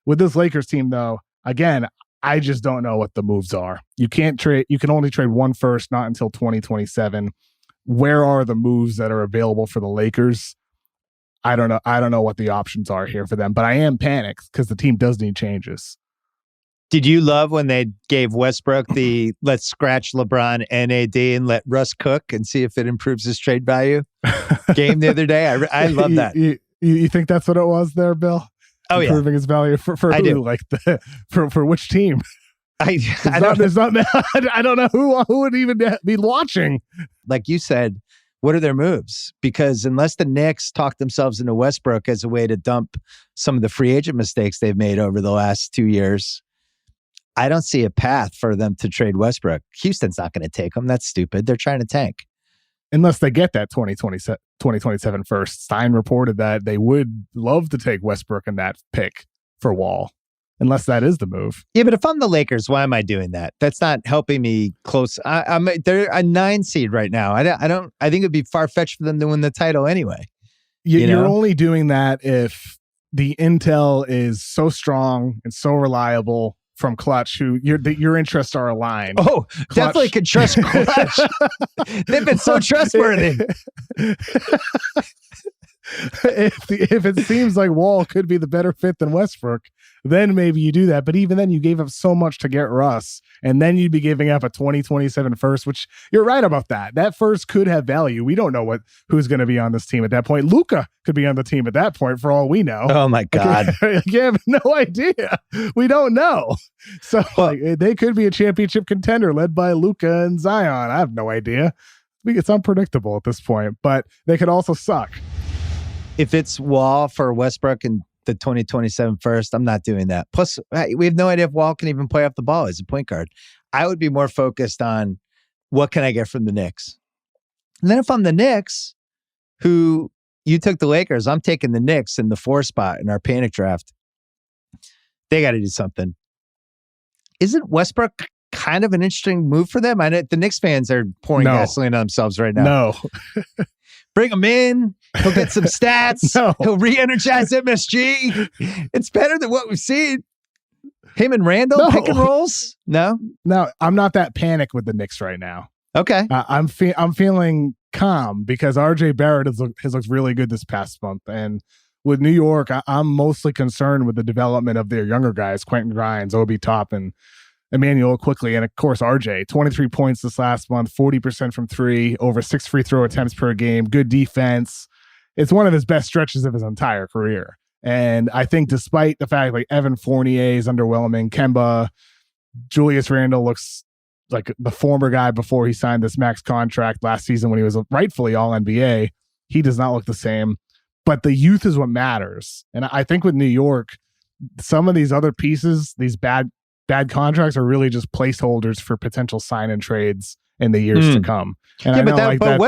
With this Lakers team, though, again, I just don't know what the moves are. You can't trade. You can only trade one first, not until 2027. Where are the moves that are available for the Lakers? I don't know. I don't know what the options are here for them, but I am panicked because the team does need changes. Did you love when they gave Westbrook the let's scratch LeBron NAD and let Russ cook and see if it improves his trade value game the other day? I love that. You think that's what it was there, Bill? Oh, improving his value for I who? do. Like for which team? I don't know who would even be watching. Like you said, what are their moves? Because unless the Knicks talk themselves into Westbrook as a way to dump some of the free agent mistakes they've made over the last 2 years, I don't see a path for them to trade Westbrook. Houston's not going to take him. That's stupid. They're trying to tank. Unless they get that 2027 first. Stein reported that they would love to take Westbrook in that pick for Wall. Unless that is the move. Yeah, but if I'm the Lakers, why am I doing that? That's not helping me close. They're a 9 seed right now. I think it'd be far-fetched for them to win the title anyway. You're only doing that if the intel is so strong and so reliable from Clutch, who your interests are aligned. Oh, Clutch. Definitely could trust Clutch. They've been so trustworthy. If it seems like Wall could be the better fit than Westbrook, then maybe you do that. But even then, you gave up so much to get Russ, and then you'd be giving up a 2027 first, which you're right about that. That first could have value. We don't know who's going to be on this team at that point. Luka could be on the team at that point for all we know. Oh my God. You have no idea. We don't know. So they could be a championship contender led by Luka and Zion. I have no idea. It's unpredictable at this point, but they could also suck. If it's Wall for Westbrook and the 2027 first, I'm not doing that. Plus, we have no idea if Wall can even play off the ball as a point guard. I would be more focused on what can I get from the Knicks. And then if I'm the Knicks, who you took the Lakers, I'm taking the Knicks in the 4 spot in our panic draft. They got to do something. Isn't Westbrook kind of an interesting move for them? I know the Knicks fans are pouring gasoline on themselves right now. No. Bring him in. He'll get some stats. No. He'll re-energize MSG. It's better than what we've seen. Him and Randall pick and rolls. No, I'm not that panicked with the Knicks right now. Okay, I'm feeling calm because RJ Barrett has looked really good this past month, and with New York, I'm mostly concerned with the development of their younger guys, Quentin Grimes, Obi Toppin, Emmanuel quickly, and of course RJ. 23 points this last month, 40% from 3, over 6 free throw attempts per game, good defense. It's one of his best stretches of his entire career. And I think despite the fact like Evan Fournier is underwhelming, Kemba, Julius Randle looks like the former guy before he signed this max contract last season when he was rightfully all NBA. He does not look the same, but the youth is what matters. And I think with New York, some of these other pieces, these bad contracts are really just placeholders for potential sign-in trades in the years to come. And but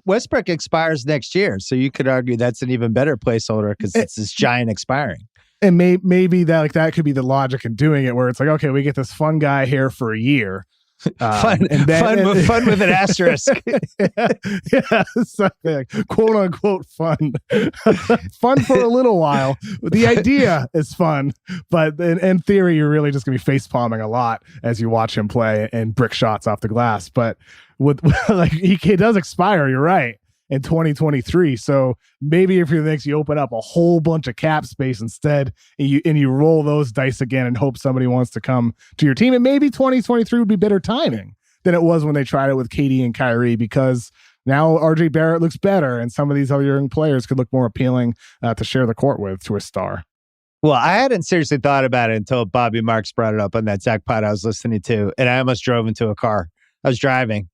Westbrook expires next year, so you could argue that's an even better placeholder because it's this giant expiring. And maybe that could be the logic in doing it, where it's like, okay, we get this fun guy here for a year. Fun with an asterisk. yeah, like, quote unquote fun. Fun for a little while. The idea is fun, but in theory, you're really just gonna be face palming a lot as you watch him play and brick shots off the glass. But with like he does expire, you're right, in 2023. So maybe if you're the Knicks, you open up a whole bunch of cap space instead, and you roll those dice again and hope somebody wants to come to your team. And maybe 2023 would be better timing than it was when they tried it with KD and Kyrie, because now RJ Barrett looks better and some of these other young players could look more appealing to share the court with to a star. Well, I hadn't seriously thought about it until Bobby Marks brought it up on that Zach pod I was listening to, and I almost drove into a car. I was driving.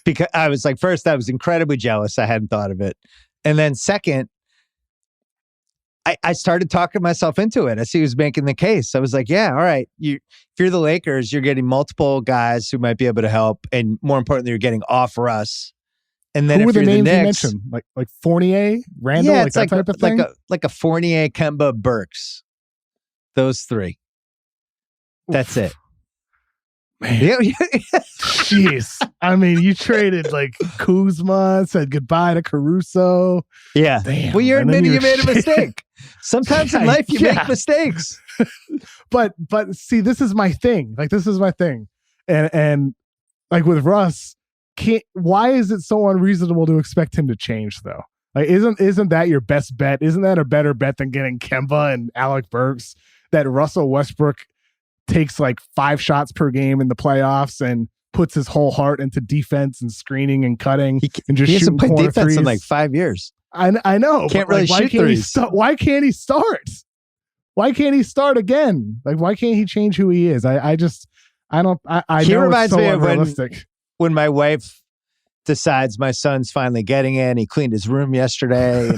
Because I was like, first, I was incredibly jealous. I hadn't thought of it. And then second, I started talking myself into it as he was making the case. I was like, yeah, all right. If you're the Lakers, you're getting multiple guys who might be able to help. And more importantly, you're getting off Russ. And then who were the names Knicks, you mentioned? Like Fournier, Randall, yeah, like that type of thing? Like a Fournier, Kemba, Burks. Those 3. That's it. Man. Jeez. I mean, you traded like Kuzma, said goodbye to Caruso. Yeah. Damn, well, you're admitting you made a mistake. Sometimes in life you make mistakes. But see, this is my thing. Like, this is my thing. And like with Russ, why is it so unreasonable to expect him to change though? Like, isn't that your best bet? Isn't that a better bet than getting Kemba and Alec Burks? That Russell Westbrook takes like 5 shots per game in the playoffs and puts his whole heart into defense and screening and cutting and just he hasn't shooting played corner defense threes. in like 5 years. I know. Can't really shoot threes. Why can't he start? Why can't he start again? Like, why can't he change who he is? I know it's so unrealistic. When my wife decides my son's finally getting in, he cleaned his room yesterday,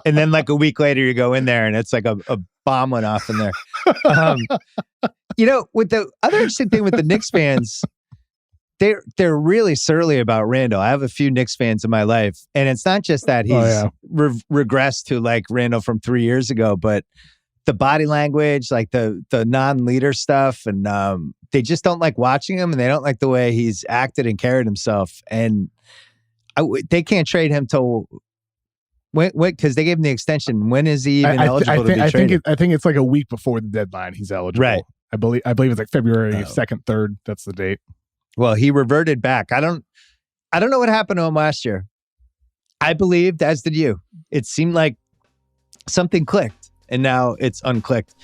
and then like a week later you go in there and it's like a bomb went off in there. With the other interesting thing with the Knicks fans, they're really surly about Randall. I have a few Knicks fans in my life, and it's not just that he's regressed to like Randall from 3 years ago, but the body language, like the non-leader stuff, and they just don't like watching him, and they don't like the way he's acted and carried himself. And they can't trade him till when, because they gave him the extension. When is he even eligible to be traded? I think it's like a week before the deadline he's eligible. Right. I believe it's like February 2nd, 3rd. That's the date. Well, he reverted back. I don't know what happened to him last year. I believed, as did you. It seemed like something clicked, and now it's unclicked.